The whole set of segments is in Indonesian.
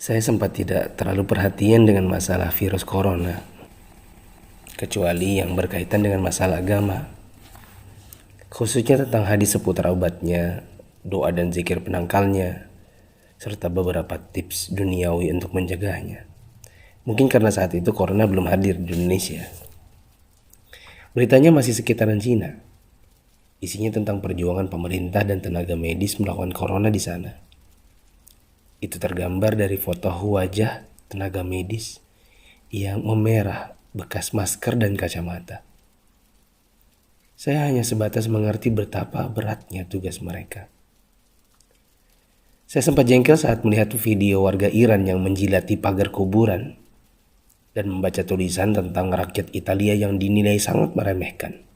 Saya sempat tidak terlalu perhatian dengan masalah virus corona, kecuali yang berkaitan dengan masalah agama, khususnya tentang hadis seputar obatnya, doa dan zikir penangkalnya, serta beberapa tips duniawi untuk menjaganya. Mungkin karena saat itu corona belum hadir di Indonesia. Beritanya masih sekitaran Cina. Isinya tentang perjuangan pemerintah dan tenaga medis melawan corona di sana. Itu tergambar dari foto wajah tenaga medis yang memerah bekas masker dan kacamata. Saya hanya sebatas mengerti betapa beratnya tugas mereka. Saya sempat jengkel saat melihat video warga Iran yang menjilati pagar kuburan dan membaca tulisan tentang rakyat Italia yang dinilai sangat meremehkan.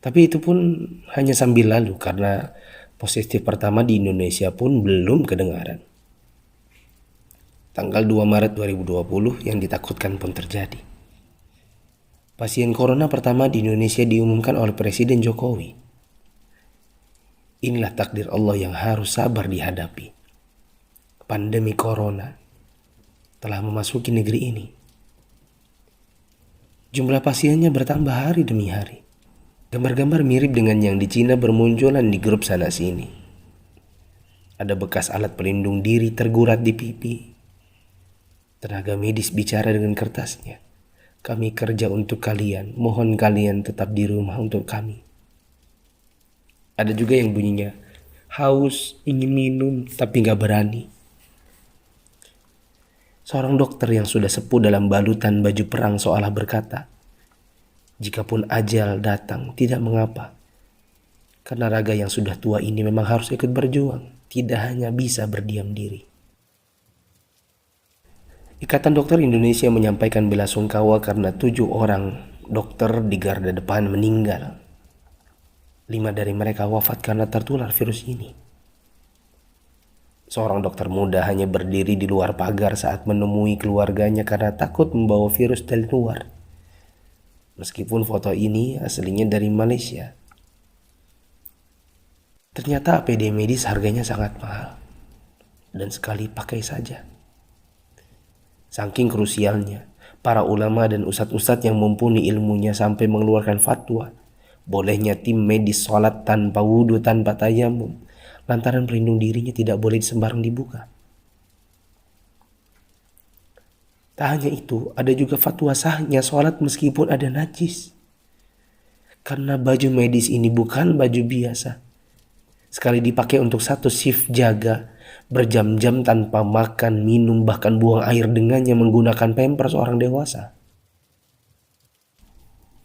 Tapi itu pun hanya sambil lalu karena positif pertama di Indonesia pun belum kedengaran. Tanggal 2 Maret 2020 yang ditakutkan pun terjadi. Pasien corona pertama di Indonesia diumumkan oleh Presiden Jokowi. Inilah takdir Allah yang harus sabar dihadapi. Pandemi corona telah memasuki negeri ini. Jumlah pasiennya bertambah hari demi hari. Gambar-gambar mirip dengan yang di Cina bermunculan di grup sana sini. Ada bekas alat pelindung diri tergurat di pipi. Tenaga medis bicara dengan kertasnya. Kami kerja untuk kalian, mohon kalian tetap di rumah untuk kami. Ada juga yang bunyinya, haus, ingin minum, tapi gak berani. Seorang dokter yang sudah sepuh dalam balutan baju perang seolah berkata, jikapun ajal datang, tidak mengapa. Karena raga yang sudah tua ini memang harus ikut berjuang, tidak hanya bisa berdiam diri. Ikatan Dokter Indonesia menyampaikan bela sungkawa karena 7 orang dokter di garda depan meninggal. 5 dari mereka wafat karena tertular virus ini. Seorang dokter muda hanya berdiri di luar pagar saat menemui keluarganya karena takut membawa virus dari luar. Meskipun foto ini aslinya dari Malaysia. Ternyata APD medis harganya sangat mahal. Dan sekali pakai saja. Saking krusialnya, para ulama dan ustadz-ustadz yang mumpuni ilmunya sampai mengeluarkan fatwa. Bolehnya tim medis sholat tanpa wudhu, tanpa tayamum. Lantaran pelindung dirinya tidak boleh sembarang dibuka. Tak hanya itu, ada juga fatwa sahnya sholat meskipun ada najis. Karena baju medis ini bukan baju biasa. Sekali dipakai untuk satu shift jaga, berjam-jam tanpa makan, minum, bahkan buang air dengannya menggunakan pampers orang dewasa.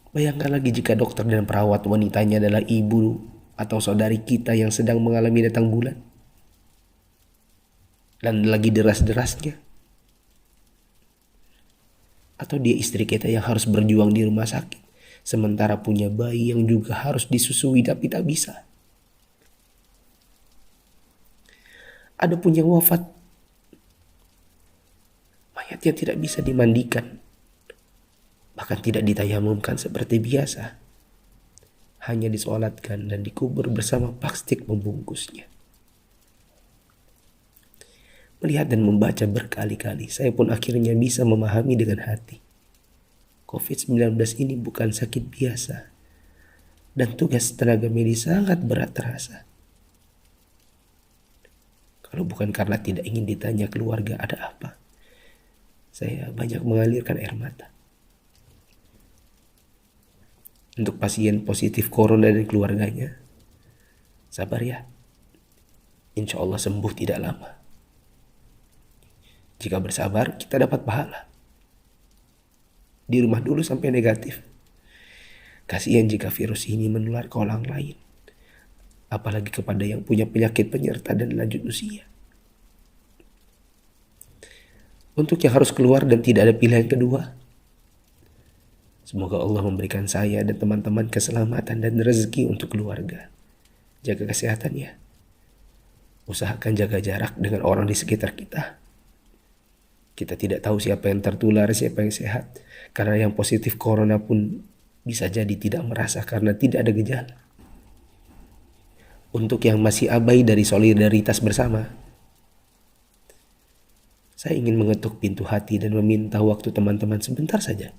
Bayangkan lagi jika dokter dan perawat wanitanya adalah ibu atau saudari kita yang sedang mengalami datang bulan. Dan lagi deras-derasnya. Atau dia istri kita yang harus berjuang di rumah sakit. Sementara punya bayi yang juga harus disusui tapi tak bisa. Ada punya wafat. Mayatnya tidak bisa dimandikan. Bahkan tidak ditayamumkan seperti biasa. Hanya disolatkan dan dikubur bersama plastik membungkusnya. Melihat dan membaca berkali-kali, saya pun akhirnya bisa memahami dengan hati. COVID-19 ini bukan sakit biasa. Dan tugas tenaga medis sangat berat terasa. Kalau bukan karena tidak ingin ditanya keluarga ada apa, saya banyak mengalirkan air mata. Untuk pasien positif corona dan keluarganya, sabar ya. Insya Allah sembuh tidak lama. Jika bersabar, kita dapat pahala. Di rumah dulu sampai negatif. Kasihan jika virus ini menular ke orang lain. Apalagi kepada yang punya penyakit penyerta dan lanjut usia. Untuk yang harus keluar dan tidak ada pilihan kedua, semoga Allah memberikan saya dan teman-teman keselamatan dan rezeki untuk keluarga. Jaga kesehatan ya. Usahakan jaga jarak dengan orang di sekitar kita. Kita tidak tahu siapa yang tertular, siapa yang sehat. Karena yang positif corona pun bisa jadi tidak merasa karena tidak ada gejala. Untuk yang masih abai dari solidaritas bersama, Saya ingin mengetuk pintu hati dan meminta waktu teman-teman sebentar saja.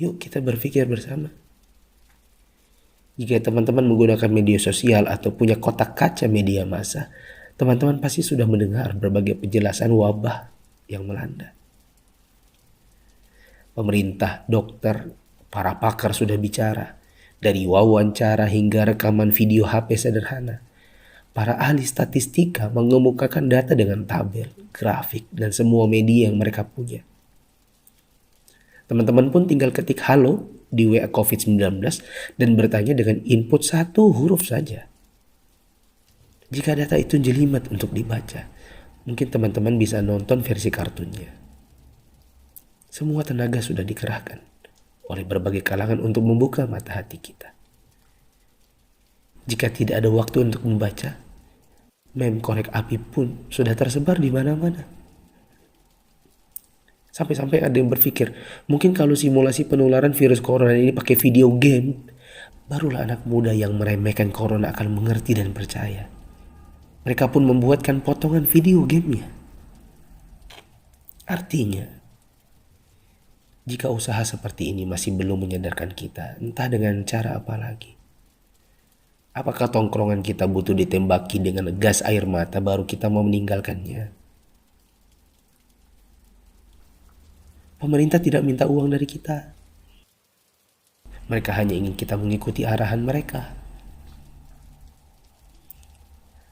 Yuk kita berpikir bersama. Jika teman-teman menggunakan media sosial atau punya kotak kaca media massa, teman-teman pasti sudah mendengar berbagai penjelasan wabah yang melanda. Pemerintah, dokter, para pakar sudah bicara, dari wawancara hingga rekaman video HP sederhana. Para ahli statistika mengemukakan data dengan tabel, grafik, dan semua media yang mereka punya. Teman-teman pun tinggal ketik halo di WA COVID-19 dan bertanya dengan input satu huruf saja. Jika data itu jelimet untuk dibaca, mungkin teman-teman bisa nonton versi kartunnya. Semua tenaga sudah dikerahkan oleh berbagai kalangan untuk membuka mata hati kita. Jika tidak ada waktu untuk membaca, meme korek api pun sudah tersebar di mana-mana. Sampai-sampai ada yang berpikir, mungkin kalau simulasi penularan virus corona ini pakai video game, barulah anak muda yang meremehkan corona akan mengerti dan percaya. Mereka pun membuatkan potongan video gamenya. Artinya, jika usaha seperti ini masih belum menyadarkan kita, entah dengan cara apa lagi. Apakah tongkrongan kita butuh ditembaki dengan gas air mata baru kita mau meninggalkannya? Pemerintah tidak minta uang dari kita. Mereka hanya ingin kita mengikuti arahan mereka.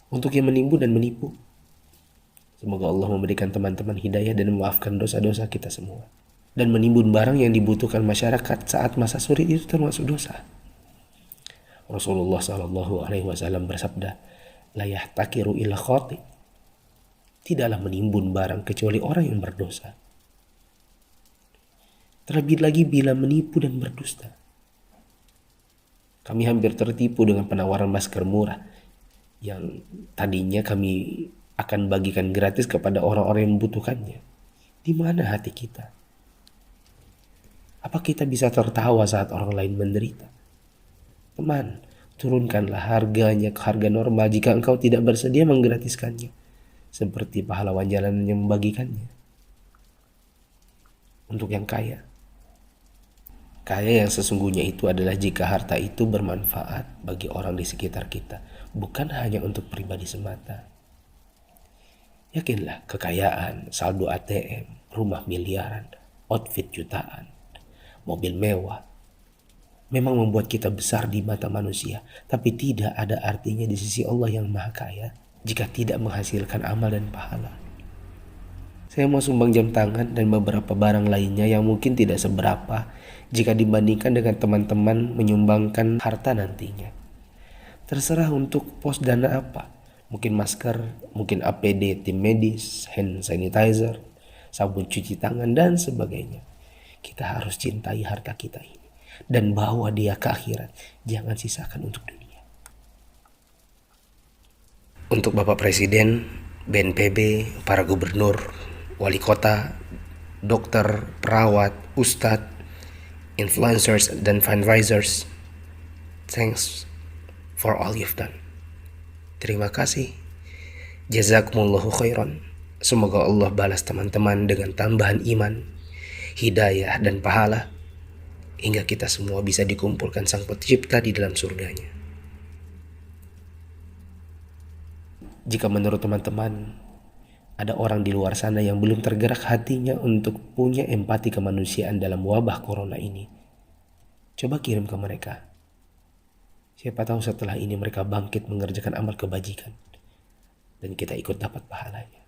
Untuk yang menimbun dan menipu, semoga Allah memberikan teman-teman hidayah dan memaafkan dosa-dosa kita semua. Dan menimbun barang yang dibutuhkan masyarakat saat masa sulit itu termasuk dosa. Rasulullah SAW bersabda, la yahtakiru illa khati. Tidaklah menimbun barang kecuali orang yang berdosa. Terlebih lagi bila menipu dan berdusta. Kami hampir tertipu dengan penawaran masker murah yang tadinya kami akan bagikan gratis kepada orang-orang yang membutuhkannya. Di mana hati kita? Apa kita bisa tertawa saat orang lain menderita? Teman, turunkanlah harganya ke harga normal jika engkau tidak bersedia menggratiskannya, seperti pahlawan jalanan yang membagikannya. Untuk yang kaya yang sesungguhnya itu adalah jika harta itu bermanfaat bagi orang di sekitar kita, bukan hanya untuk pribadi semata. Yakinlah, kekayaan, saldo ATM, rumah miliaran, outfit jutaan, mobil mewah, memang membuat kita besar di mata manusia, tapi tidak ada artinya di sisi Allah yang Maha Kaya jika tidak menghasilkan amal dan pahala. Saya mau sumbang jam tangan dan beberapa barang lainnya yang mungkin tidak seberapa jika dibandingkan dengan teman-teman menyumbangkan harta nantinya. Terserah untuk pos dana apa, mungkin masker, mungkin APD tim medis, hand sanitizer, sabun cuci tangan, dan sebagainya. Kita harus cintai harta kita ini dan bawa dia ke akhirat. Jangan sisakan untuk dunia. Untuk Bapak Presiden, BNPB, para gubernur, wali kota, dokter, perawat, ustadz, influencers, dan fundraisers, thanks for all you've done. Terima kasih. Jazakumullahu khairan. Semoga Allah balas teman-teman dengan tambahan iman, hidayah, dan pahala, hingga kita semua bisa dikumpulkan Sang Pencipta di dalam surganya. Jika menurut teman-teman ada orang di luar sana yang belum tergerak hatinya untuk punya empati kemanusiaan dalam wabah corona ini, coba kirim ke mereka. Siapa tahu setelah ini mereka bangkit mengerjakan amal kebajikan dan kita ikut dapat pahalanya.